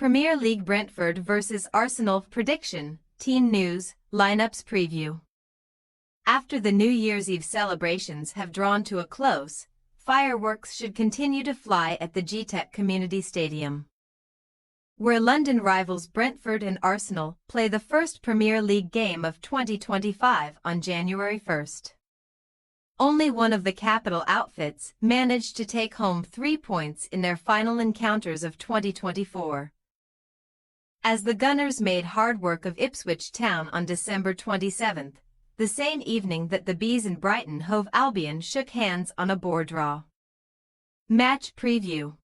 Premier League Brentford vs Arsenal prediction, team news, lineups preview. After the New Year's Eve celebrations have drawn to a close, fireworks should continue to fly at the GTEC Community Stadium, where London rivals Brentford and Arsenal play the first Premier League game of 2025 on January 1st. Only one of the capital outfits managed to take home 3 points in their final encounters of 2024, as the Gunners made hard work of Ipswich Town on December 27th, the same evening that the Bees and Brighton Hove Albion shook hands on a board draw. Match preview.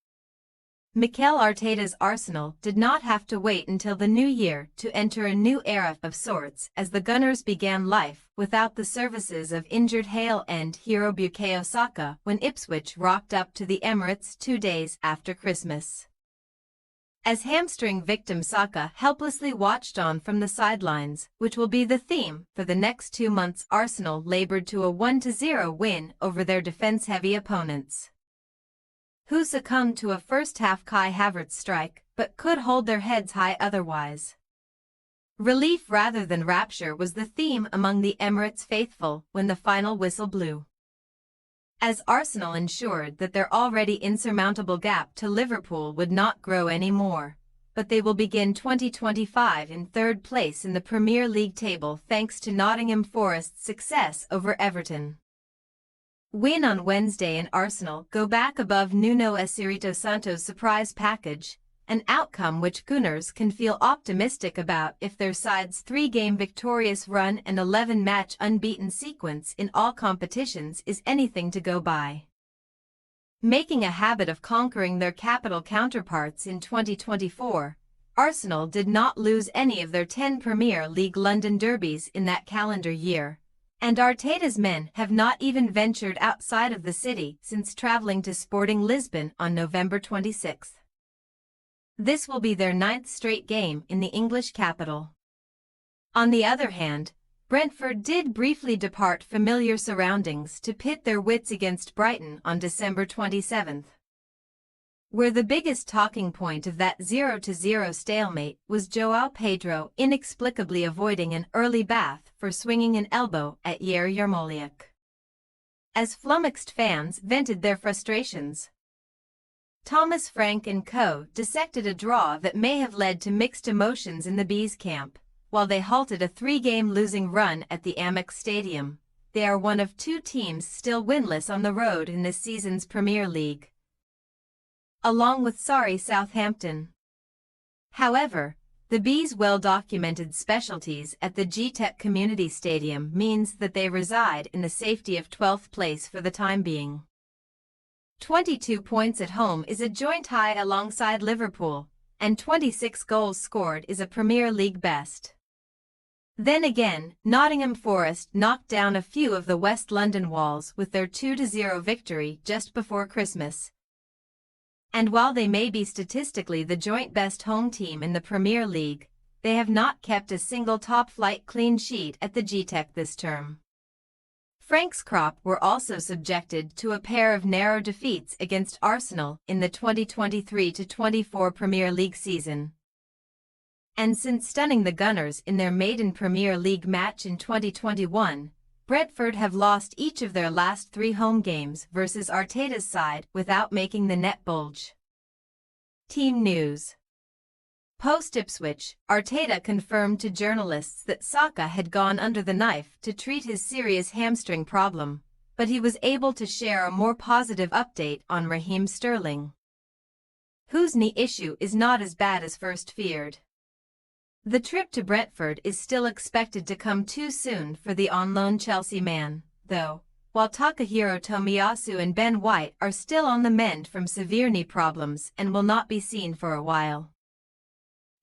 Mikel Arteta's Arsenal did not have to wait until the new year to enter a new era of sorts as the Gunners began life without the services of injured Hale-end hero Bukayo Saka when Ipswich rocked up to the Emirates 2 days after Christmas. As hamstring victim Saka helplessly watched on from the sidelines, which will be the theme for the next 2 months, Arsenal labored to a 1-0 win over their defense-heavy opponents, who succumbed to a first-half Kai Havertz strike, but could hold their heads high otherwise. Relief rather than rapture was the theme among the Emirates faithful when the final whistle blew, as Arsenal ensured that their already insurmountable gap to Liverpool would not grow any more, but they will begin 2025 in third place in the Premier League table thanks to Nottingham Forest's success over Everton. Win on Wednesday and Arsenal go back above Nuno Espirito Santo's surprise package, an outcome which Gunners can feel optimistic about if their side's 3-game victorious run and 11-match unbeaten sequence in all competitions is anything to go by. Making a habit of conquering their capital counterparts in 2024, Arsenal did not lose any of their 10 Premier League London derbies in that calendar year, and Arteta's men have not even ventured outside of the city since travelling to Sporting Lisbon on November 26. This will be their 9th straight game in the English capital. On the other hand, Brentford did briefly depart familiar surroundings to pit their wits against Brighton on December 27, where the biggest talking point of that 0-0 stalemate was João Pedro inexplicably avoiding an early bath for swinging an elbow at Yair Yarmolenko, as flummoxed fans vented their frustrations. Thomas Frank and co. dissected a draw that may have led to mixed emotions in the Bees camp. While they halted a 3-game losing run at the Amex Stadium, they are one of 2 teams still winless on the road in this season's Premier League, along with sorry Southampton. However, the Bees' well-documented specialties at the GTEC Community Stadium means that they reside in the safety of 12th place for the time being. 22 points at home is a joint high alongside Liverpool, and 26 goals scored is a Premier League best. Then again, Nottingham Forest knocked down a few of the West London Walls with their 2-0 victory just before Christmas. And while they may be statistically the joint best home team in the Premier League, they have not kept a single top-flight clean sheet at the GTEC this term. Frank's crop were also subjected to a pair of narrow defeats against Arsenal in the 2023-24 Premier League season. And since stunning the Gunners in their maiden Premier League match in 2021, Brentford have lost each of their last 3 home games versus Arteta's side without making the net bulge. Team news. Post-Ipswich, Arteta confirmed to journalists that Saka had gone under the knife to treat his serious hamstring problem, but he was able to share a more positive update on Raheem Sterling, whose knee issue is not as bad as first feared. The trip to Brentford is still expected to come too soon for the on-loan Chelsea man, though, while Takahiro Tomiyasu and Ben White are still on the mend from severe knee problems and will not be seen for a while.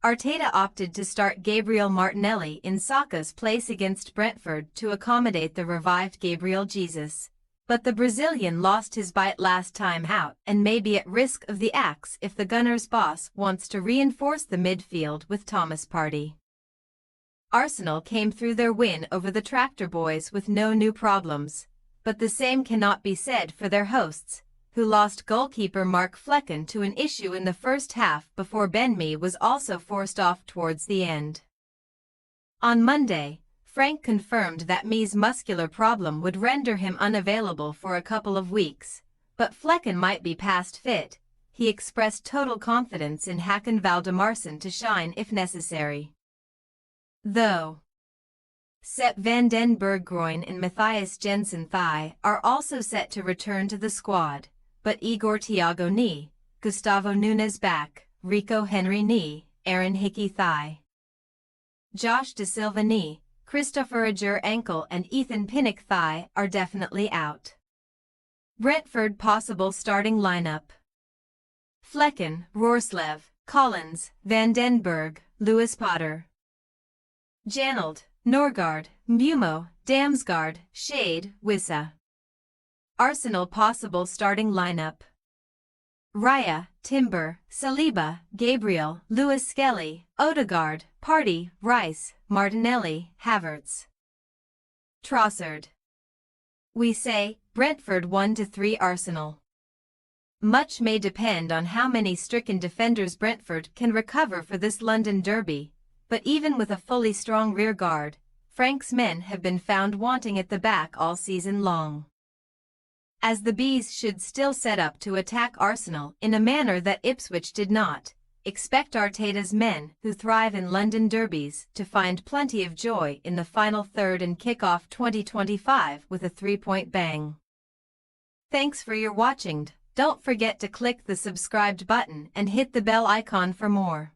Arteta opted to start Gabriel Martinelli in Saka's place against Brentford to accommodate the revived Gabriel Jesus, but the Brazilian lost his bite last time out and may be at risk of the axe if the Gunners' boss wants to reinforce the midfield with Thomas Partey. Arsenal came through their win over the Tractor Boys with no new problems, but the same cannot be said for their hosts, who lost goalkeeper Mark Flecken to an issue in the first half before Ben Mee was also forced off towards the end. On Monday, Frank confirmed that Mee's muscular problem would render him unavailable for a couple of weeks, but Flecken might be past fit. He expressed total confidence in Håkon Valdemarsson to shine if necessary. Though Sepp van den Berg groin and Matthias Jensen thigh are also set to return to the squad, but Igor Thiago knee, Gustavo Nunes back, Rico Henry knee, Aaron Hickey thigh, Josh Da Silva knee, Christopher Ajer ankle and Ethan Pinnock thigh are definitely out. Brentford possible starting lineup: Flecken, Roerslev, Collins, Van den Berg, Lewis Potter, Janelt, Norgard, Mbumo, Damsgaard, Shade, Wissa. Arsenal possible starting lineup: Raya, Timber, Saliba, Gabriel, Lewis Skelly, Odegaard, Partey, Rice, Martinelli, Havertz, Trossard. We say, Brentford 1-3 Arsenal. Much may depend on how many stricken defenders Brentford can recover for this London derby, but even with a fully strong rearguard, Frank's men have been found wanting at the back all season long. As the Bees should still set up to attack Arsenal in a manner that Ipswich did not, expect Arteta's men, who thrive in London derbies, to find plenty of joy in the final third and kick off 2025 with a 3-point bang. Thanks for your watching. Don't forget to click the subscribed button and hit the bell icon for more.